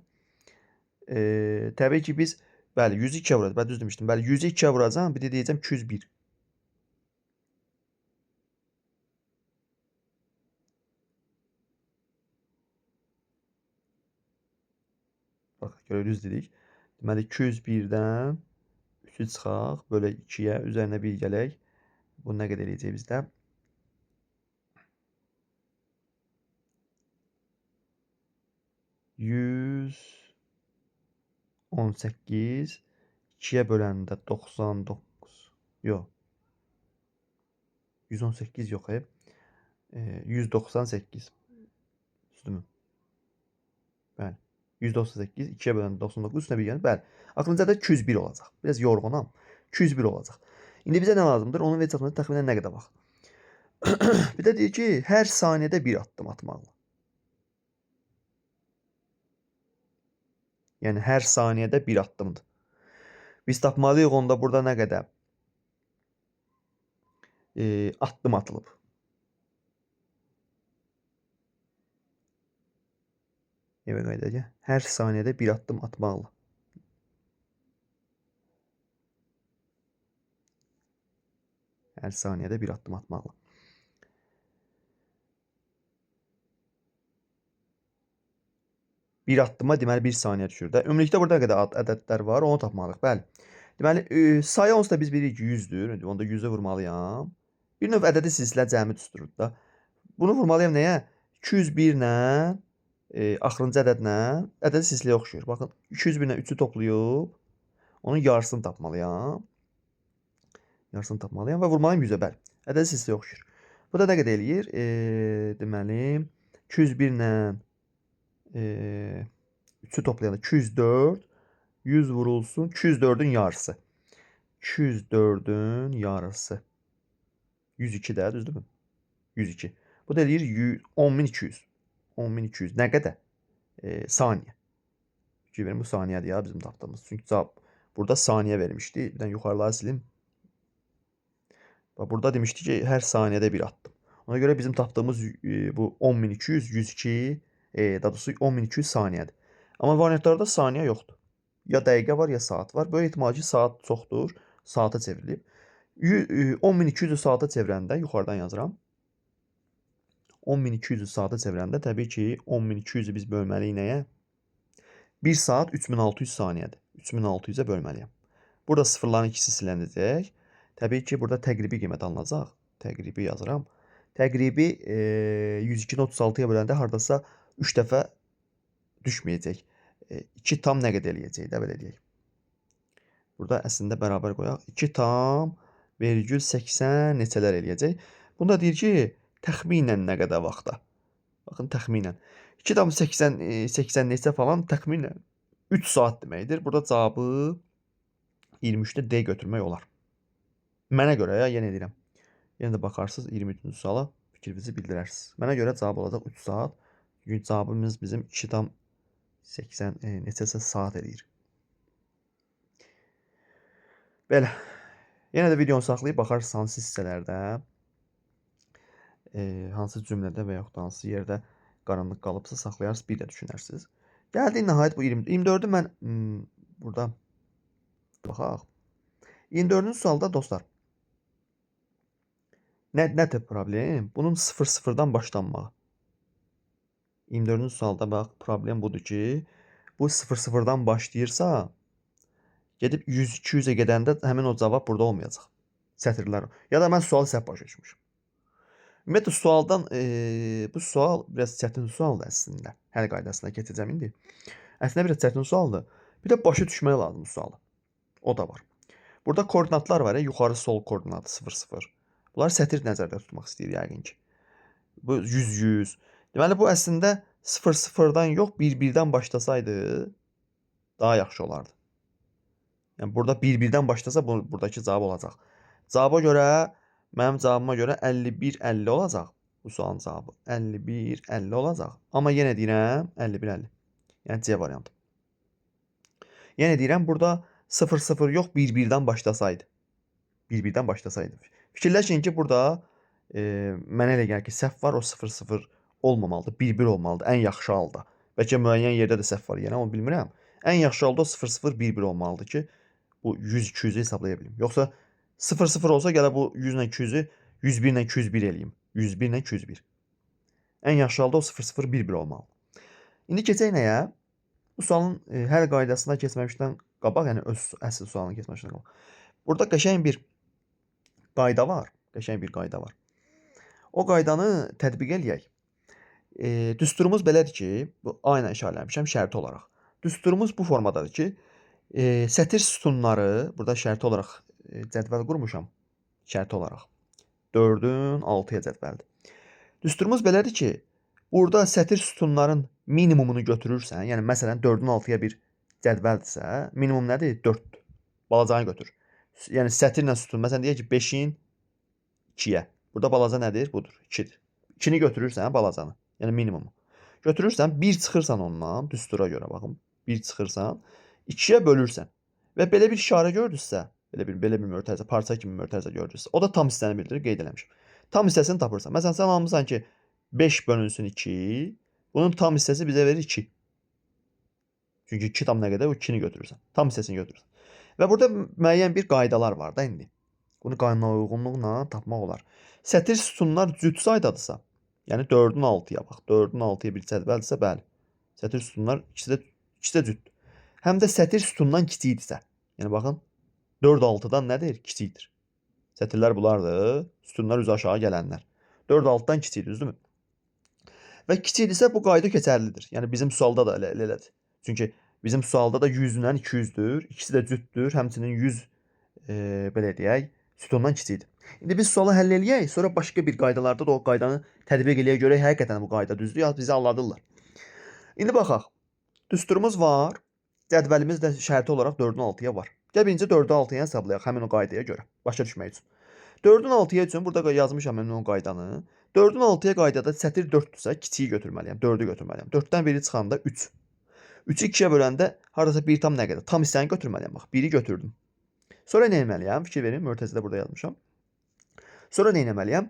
Təbii ki, biz, bəli, 100-ü 2-yə vuracaq. Bəli, düz demişdim. Bəli, 100-ü 2-yə vuracaq, bir də deyəcəm 201. Bax, görə düz dedik. Deməli, 201-dən 3-ü çıxaq, bölək 2-yə, üzərinə 1 gələk. Bu nə qədər eləyəcək bizdə? 118, 2-yə böləndə 99, yox. 118 yox, 198. Düzdürmü? Bəli. 198, 2-yə böləndə 99, üstünə 1 gəlir. Bəli. Aklınıza da 201 olacaq. Biraz yorğunam. 201 olacaq. İndi bizə nə lazımdır? Onun vecəhində təxminən nə qədər vaxt? Bir də deyir ki, hər saniyədə 1 addım atmalı. Yəni hər saniyədə 1 addımdır. Biz tapmalıyıq onda burada nə qədər addım atılıb. Evə qayıdacaq. Hər saniyədə 1 addım atmalı. Hər saniyədə bir addım atmaqla. Bir addıma deməli 1 saniyə düşür də. Ümumilikdə burada nə qədər ədədlər var, onu tapmalıyıq. Bəli. Deməli, sayı onsuz da biz bilirik ki, 100-dür. Onda 100-ə vurmalıyam. Bir növ ədədi silsilə cəmi tutturur da. Bunu vurmalıyam nəyə? 201 ilə axırıncı ədədlə ədədi silsiləyə oxşuyur. Baxın, 201 ilə 3-ü toplayıb onun yarısını tapmalıyam. Yarısını tapmalıyam və vurmalıyam 100-ə. Bəli. Ədədi silsiləyə oxşuyur. Bu da nə qədər eləyir? Deməli, 201 ilə 3'ü toplayalım. 204. 100 vurulsun. 204'ün yarısı. 204'ün yarısı. 102 də, düzdürmü? 102. Bu da deyir 10.200. 10.200. Nə qədər? Saniyə. Verin bu saniyədir ya bizim tapdığımız. Çünki cavab burada saniyə vermişdi. Bir dənə yuxarıları silim. Burada demişdi ki, hər saniyədə bir addım. Ona görə bizim tapdığımız bu 10.200, 102, daha doğrusu 10.200 saniyədir. Amma variantlarda saniyə yoxdur. Ya dəqiqə var, ya saat var. Böyük ehtimal ki, saat çoxdur, saata çevrilib. 10.200-ü saata çevirəndə, yuxarıdan yazıram. 10.200-ü saata çevirəndə təbii ki, 10.200-ü biz bölməliyik nəyə? 1 saat 3600 saniyədir. 3600-ə bölməliyəm. Burada sıfırların ikisi silənəcək. Təbii ki, burada təqribi qiymət alınacaq. Təqribi yazıram. Təqribi 102-36-ya böləndə hardasa 3 dəfə düşməyəcək. 2 tam nə qədər eləyəcək də, belə deyək. Burada əslində bərabər qoyaq. 2 tam vergül 80 neçələr eləyəcək. Bunda deyir ki, təxminən nə qədər vaxtda. Baxın, təxminən. 2 tam 80 neçə falan təxminən 3 saat deməkdir. Burada cavabı 23-də D götürmək olar. Mənə görə ya, yenə deyirəm. Yenə də baxarsınız 23-cü suala fikrinizi bildirərsiniz. Mənə görə cavab olacaq 3 saat. Çünki cavabımız bizim 2 tam 80 neçəsə saat eləyir. Belə. Yenə də videonu saxlayıb baxarsınız hansı hissələrdə, hansı cümlədə və yaxud da hansı yerdə qaranlıq qalıbsa saxlayarsınız, bir də düşünərsiniz. Gəldik nəhayət bu 24-ü mən burada baxaq. 24-cü sualda dostlar, nədir problem? Bunun 0-0-dan başlanmağı. 24-cü sualda bax, problem budur ki, bu 0-0-dan başlayırsa, gedib 100-200-ə gedəndə həmin o cavab burada olmayacaq. Sətirlər. Ya da mən sualı səhv başa düşmüşüm. Ümumiyyətlə, sualdan, bu sual biraz çətin sualdır əslində. Həll qaydasına keçəcəm indi. Əslində biraz çətin sualdır. Bir də başa düşmək lazım sualı. O da var. Burada koordinatlar var ya, yuxarı sol koordinatı 0-0. Bunları sətir nəzərdə tutmaq istəyir yəqin ki. Bu 100-100. Deməli, bu əslində 0-0-dan yox, 1-1-dən başlasaydı daha yaxşı olardı. Yəni, burada 1-1-dən başlasa buradakı cavab olacaq. Cavaba görə, mənim cavabıma görə 51-50 olacaq. Bu sualın cavabı 51-50 olacaq. Amma yenə deyirəm 51-50. Yəni, C variantı. Yenə deyirəm, burada 0-0 yox, 1-1-dən başlasaydı. 1-1-dən başlasaydı. Fikirləşin ki, burada mənə elə gəlir ki, səhv var, o 0-0 olmamalıdır, 1-1 olmalıdır, ən yaxşı halda. Bəlkə müəyyən yerdə də səhv var, yəni onu bilmirəm. Ən yaxşı halda o 0-0, 1-1 olmalıdır ki, bu 100-200-ü hesablaya bilim. Yoxsa 0-0 olsa gələ bu 100 ilə 200-ü 101 ilə 201 eləyim. 101 ilə 201. Ən yaxşı halda o 0-0, 1-1 olmalı. İndi keçək nəyə? Bu sualın həll qaydasına keçməmişdən qabaq, yəni öz əsl sualını keçməmişdən qabaq. Burada qəşəng bir qayda var. Qəşəng bir qayda var. O qaydanı tətbiq eləyək. Düsturumuz belədir ki, bu A ilə işarələmişəm şərti olaraq. Düsturumuz bu formadadır ki, sətir sütunları, burada şərti olaraq cədvəl qurmuşam, şərti olaraq. 4-ün 6-ya cədvəldir. Düsturumuz belədir ki, burada sətir sütunların minimumunu götürürsən, yəni məsələn 4-ün 6-ya bir cədvəldirsə, minimum nədir? 4-dür. Balacanı götür. Yəni sətirlə sütun, məsələn deyək ki, 5-in 2-yə. Burada balaca nədir? Budur, 2-dir. 2-ni götürürsən, balacanı, yəni minimumu. Götürürsən, 1 çıxırsan ondan, düstura görə baxın, 1 çıxırsan, 2-yə bölürsən və belə bir işarə gördünüzsə, belə bir mötərizə, parça kimi mötərizə gördünüzsə, o da tam hissəni bildirir, qeyd eləmişim. Tam hissəsini tapırsan. Məsələn, sən almısan ki, 5 bölünsün 2, bunun tam hissəsi bizə verir 2. Çünki 2 tam nə qədər? O 2-ni götürürsən. Tam hissəsini götürürsən. Və burada müəyyən bir qaydalar var da indi. Bunu qaynana uyğunluqla tapmaq olar. Sətir sütunlar cüt saydadırsa, yəni 4-ün 6-ya bax. 4-ün 6-ya bir cədvəldirsə, bəli. Sətir sütunlar ikisi də cütdür. Həm də sətir sütundan kiçikdirsə. Yəni baxın, 4 6-dan nədir? Kiçikdir. Sətirlər bunlardır. Sütunlar üzə aşağı gələnlər. 4 6-dan kiçikdir, düzdürmü? Və kiçikdirsə bu qayda keçərlidir. Yəni bizim sualda da elədir. Çünki bizim sualda da 100-dən 200-dür. İkisi də cütdür. Həmçinin 100 belə deyək, sütundan kiçikdir. İndi biz sualı həll eləyək, sonra başqa bir qaydalarda da o qaydanı tətbiq eləyə görək həqiqətən bu qayda düzdür, ya bizi aldadırlar. İndi baxaq. Düsturumuz var. Cədvəlimiz də şərti olaraq 4-ün 6-ya var. Gəl birinci 4-ü 6-ya hesablayaq həmin o qaydaya görə. Başa düşmək üçün. 4-ün 6-ya üçün burada yazmışam mən o qaydanı. 4-ün 6-ya qaydada sətir 4-dürsə, kiçiyi götürməliyəm, 4-ü götürməliyəm. 4-dən biri çıxanda 3. 3-ü 2-yə böləndə hardasa 1 tam nə qədər? Tam hissəni götürməliyəm. Bax, 1-i götürdüm. Sonra nə etməliyəm? Fikir verin, mötəzədə burada yazmışam. Sonra nə etməliyəm?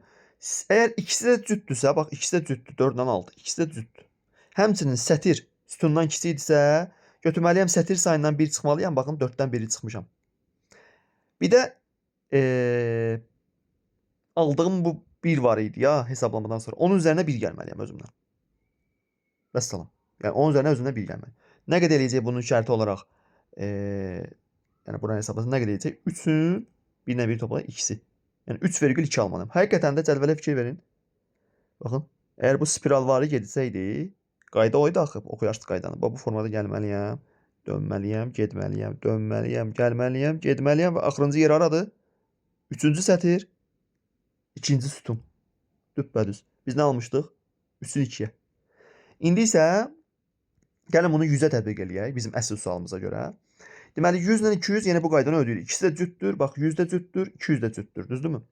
Əgər ikisi də cütdürsə, bax, ikisi də cütdür, 4-dən 6. İkisi də cütdür. Həmçinin sətir sütundan kiçikdirsə, götürməliyəm sətir sayından 1 çıxmalıyam. Baxın, 4-dən 1 çıxmışam. Bir də aldığım bu 1 var idi ya hesablamadan sonra. Onun üzərinə 1 gəlməliyəm özümdən. Vəssalam. Yəni onun üzərinə özümdən 1 gəlməli. Nə qədər eləyəcək bunun şərti olaraq? Yəni buranı hesablasam nə qədər eləyəcək? 3-ün 1-nə 1 toplayaq 2-si. Yəni 3,2 almalıyam. Həqiqətən də cədvələ fikir verin. Baxın, əgər bu spiral varı getsəydi, qayda o idi axı, oxuyardı qaydanı. Bu formada gəlməliyəm, dönməliyəm, getməliyəm, dönməliyəm, gəlməliyəm, getməliyəm və axırıncı yer haradır? 3-cü sətir, 2-ci sütun. Düppədüz. Biz nə almışdıq? 3-ün 2-yə. İndi isə gəlin bunu 100-ə tətbiq eləyək bizim əsl sualımıza görə. Deməli 100 ilə 200 yenə bu qaydanı ödəyirik. İkisi də cütdür. Bax 100 də cütdür, 200 də cütdür, düzdürmü?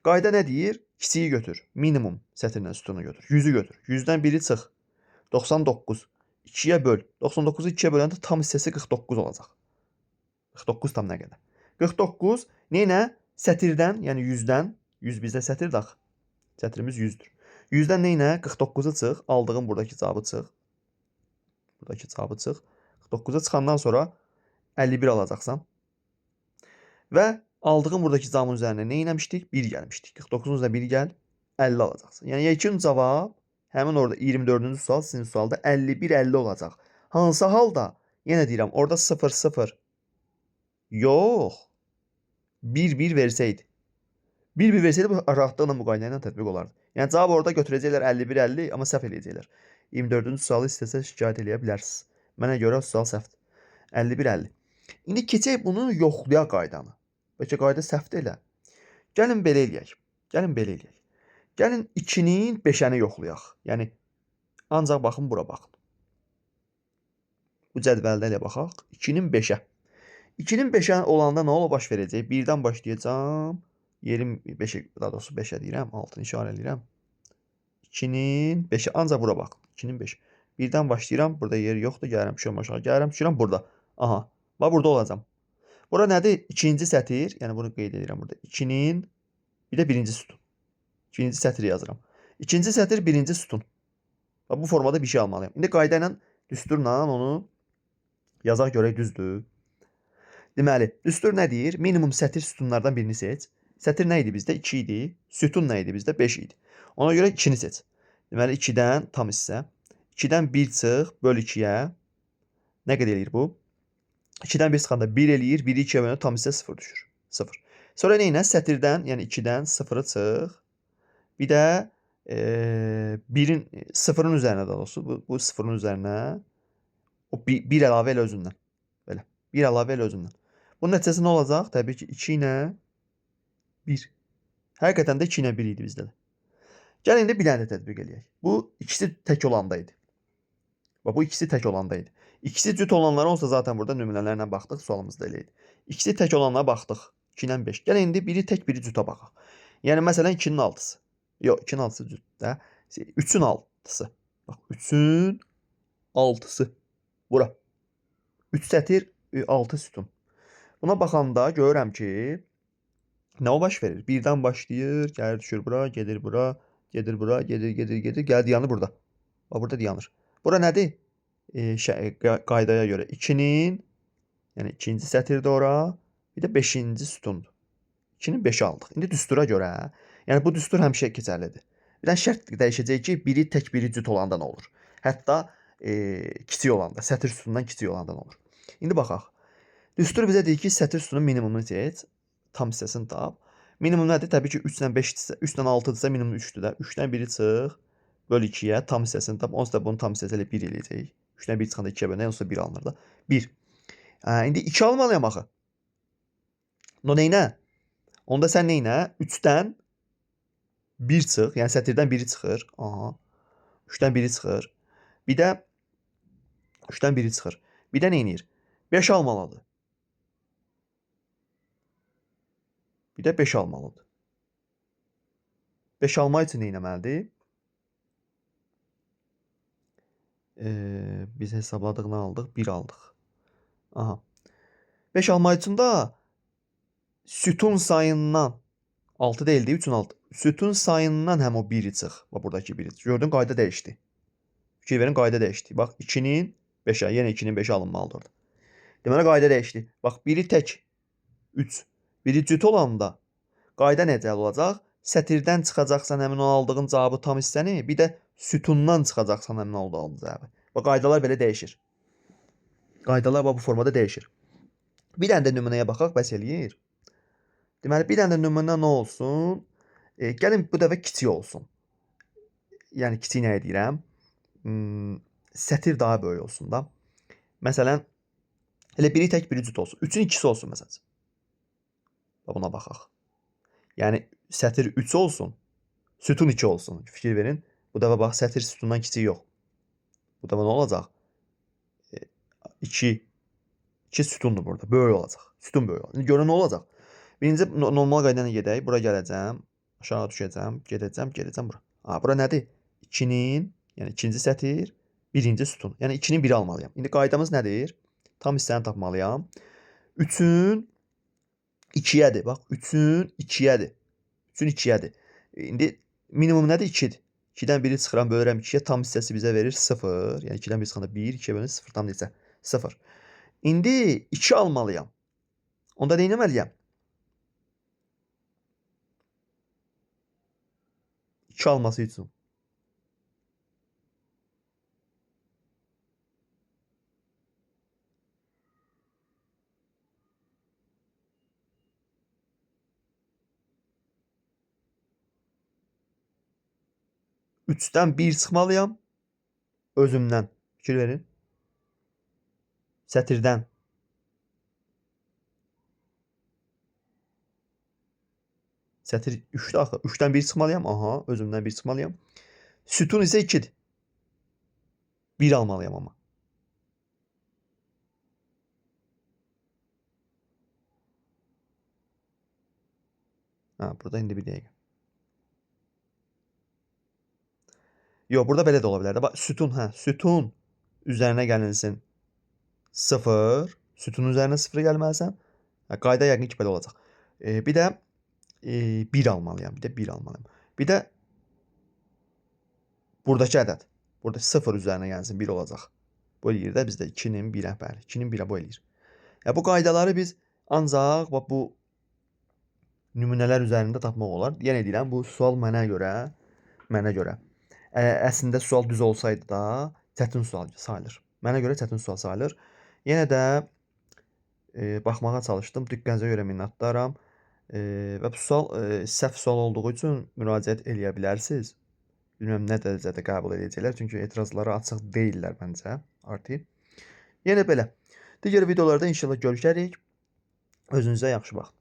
Qayda nə deyir? Kiçiyi götür. Minimum sətirlə sütunu götür. 100-ü götür. 100-dən biri çıx. 99. 2-yə böl. 99-u 2-yə böləndə tam hissəsi 49 olacaq. 49 tam nə qədər? 49 nə? Sətirdən, yəni 100-dən, 100 bizdə sətirdir axı. Sətirimiz 100-dür. 100-dən nə? 49-u çıx, aldığın buradakı cavabı çıx. Buradakı cavabı çıx. 49-a çıxandan sonra 51 alacaqsan. Və aldığın buradakı cavabın üzərinə nə etmişdik? 1 gəlmişdik. 49-un üzərinə 1 gəl, 50 alacaqsan. Yəni yekun cavab həmin orada 24-cü sual sizin sualda 51-50 olacaq. Hansı halda? Yenə deyirəm, orada 0-0 yox. 1-1 versəydi. 1-1 versəydi bu rahatlıqla bu qayda ilə tətbiq olardı. Yəni cavab orada götürəcəklər 51-50, amma səhv eləyəcəklər. 24-cü sualı istəsə şikayət eləyə bilərsiniz. Mənə görə sual səhvdir. 51-50. İndi keçək bunu yoxlayaq qaydanı. Bəlkə qayda səhvdir elə. Gəlin belə eləyək. Gəlin 2-nin 5-əni yoxlayaq. Yəni ancaq baxın bura baxın. Bu cədvəldə elə baxaq. 2-nin 5-ə. 2-nin 5-ə olanda nə ola baş verəcək? 1-dən başlayacağam. Yerim 5-ə, daha doğrusu 5-ə deyirəm. 6-nı işarə edirəm. 2-nin 5-ə. Ancaq bura baxın. 2-nin 5-ə. 1-dən başlayıram. Burada yer yoxdur. Gəlirəm, düşürəm aşağı. Gəlirəm, düşürəm burada. Aha. Bax burada olacam. Bura nədir? İkinci sətir. Yəni bunu qeyd edirəm burada. 2-nin bir də birinci sütun. İkinci sətiri yazıram. İkinci sətir, birinci sütun. Bax bu formada bir şey almalıyam. İndi qayda ilə, düsturla onu yazaq görək düzdür. Deməli, düstur nə deyir? Minimum sətir sütunlardan birini seç. Sətir nə idi bizdə? 2 idi. Sütun nə idi bizdə? 5 idi. Ona görə 2-ni seç. Deməli 2-dən tam hissə. 2-dən 1 çıx, böl 2-yə. Nə qədər eləyir bu? 2-dən 1 çıxanda 1 eləyir, 1-i 2-yə böləndə tam hissə 0 düşür. 0. Sonra nə? Sətirdən, yəni 2-dən 0-ı çıx. Bir də 1-in 0-ın üzərinə daha doğrusu, bu 0-ın üzərinə o 1 əlavə elə özündən. Belə. 1 əlavə elə özündən. Bunun nəticəsi nə olacaq? Təbii ki, 2 ilə 1. Həqiqətən də 2 ilə 1 idi bizdə də. Gəlin indi bir dənə də tətbiq eləyək. Bu ikisi tək olanda idi. Bax bu ikisi tək olanda idi. İkisi cüt olanlara olsa zaten burada nümunələrlə baxdıq, sualımızda elə idi. İkisi tək olanlara baxdıq. 2 ilə 5. Gəlin indi biri tək, biri cütə baxaq. Yəni məsələn 2-nin 6-sı. Yox, 2-nin 6-sı cütdə. 3-ün 6-sı. Bax 3-ün 6-sı. Bura. 3 sətir, 6 sütun. Buna baxanda görürəm ki, nə o baş verir? 1-dən başlayır, gəlir düşür bura, gedir bura, gedir bura, gedir, gəlir dayanır burada. Bax burada dayanır. Bura nədir? Qaydaya görə 2-nin, yəni ikinci sətirdə ora, bir də 5-ci sütundur. 2-nin 5-i aldıq. İndi düstura görə, yəni bu düstur həmişə keçərlidir. Bir dənə şərt dəyişəcək ki, biri tək biri cüt olanda nə olur? Hətta kiçik olanda, sətr sütunundan kiçik olanda nə olur? İndi baxaq. Düstur bizə deyir ki, sətr sütunun minimumunu seç, tam hissəsini tap. Minimum nədir? Təbii ki, 3-dən 5-dirsə, 3-dən 6-dırsa minimum 3-dür də. 3-dən 1-i çıx, böl 2-yə, tam hissəsini tap. Onsuz da bunun tam hissəsi elə 1 eləyəcək. 3-dən 1 çıxanda 2-yə bölünək, onsuz da 1 alınır da. 1. İndi 2 almalıyam axı. No neynə? Onda sən neynə? 3-dən 1 çıx, yəni sətirdən 1-i çıxır. Aha. 3-dən 1-i çıxır. Bir də 3-dən 1-i çıxır. Bir də neynir? 5 almalıdır. Bir də 5 almalıdır. 5 almaq üçün nə etməlidir? Biz hesabladıq, nə aldıq? 1 aldıq. Aha. 5 almaq üçün də sütun sayından 6 deyildi, 3-ün 6. Sütun sayından həm o 1-i çıx. Bax, buradakı 1-i. Gördün, qayda dəyişdi. Fikir verin, qayda dəyişdi. Bax, 2-nin 5-ə, yenə 2-nin 5-ə alınmalıdır orada. Deməli, qayda dəyişdi. Bax, biri tək 3. Biri cüt olanda qayda necə olacaq? Sətirdən çıxacaqsan həmin o aldığın cavabı tam hissəni, bir də sütundan çıxacaqsan həmin o aldığın cavabı. Bax, qaydalar belə dəyişir. Qaydalar bu formada dəyişir. Bir dənə də nümunəyə baxaq, bəs eləyir. Deməli, bir dənə də nümunə nə olsun? Gəlin bu dəfə kiçik olsun. Yəni, kiçik nə deyirəm? Sətir daha böyük olsun da. Məsələn, elə biri tək biri cüt olsun. 3-ün 2-si olsun məsələn. Buna baxaq. Yəni, sətir 3 olsun, sütun 2 olsun. Fikir verin. Bu dəfə bax, sətir sütundan kiçik yox. Bu dəfə nə olacaq? 2 sütundur burada. Böyük olacaq. Sütun böyük olacaq. İndi görün nə olacaq? Birinci normal qayda ilə gedək. Bura gələcəm. Aşağı düşəcəm. Gedəcəm bura. Bura nədir? 2-nin, yəni ikinci sətir, birinci sütun. Yəni 2-nin 1-i almalıyam. İndi qaydamız nədir? Tam hissəni tapmalıyam. 3-ün 2-yədir. Bax, 3-ün 2-yədir. 3-ün 2-yədir. İndi minimum nədir? 2-dir. 2-dən 1-i çıxıram, bölürəm 2-yə. Tam hissəsi bizə verir 0. Yəni 2-dən 1 çıxanda 1, 2-yə bölünür 0. Tam hissə 0. İndi 2 almalıyam. Onda nə etməliyəm? 2 alması üçün. Üçdən 1 çıxmalıyam. Özümdən. Fikir verin. Sətirdən. Sətir 3-dür axı. 3-dən 1 çıxmalıyam. Aha, özümdən 1 çıxmalıyam. Sütun isə 2-dir. 1 almalıyam amma. Burada indi bir dəqiqə. Yox, burada belə də ola bilər. Bax, sütun üzərinə gəlінsin 0. Sütun üzərinə 0 gəlməlisən. Qayda yəqin ki, belə olacaq. Bir də 1 almalıyam. Bir də buradakı ədəd. Burada 0 üzərinə gəlsin 1 olacaq. Bu eləyir də bizdə 2-nin 1-ə, bəli. 2-nin 1-ə bu eləyir. Bu qaydaları biz ancaq bu nümunələr üzərində tapmaq olar. Yenə deyirəm, bu sual mənə görə əslində sual düz olsaydı da çətin sual sayılır. Mənə görə çətin sual sayılır. Yenə də baxmağa çalışdım. Diqqətinizə görə minnətdaram. Və bu sual səhv sual olduğu üçün müraciət eləyə bilərsiniz. Bilmirəm nə dərəcədə qəbul edəcəklər. Çünki etirazları açıq deyillər məncə artıq. Yenə belə. Digər videolarda inşallah görüşərik. Özünüzə yaxşı baxın.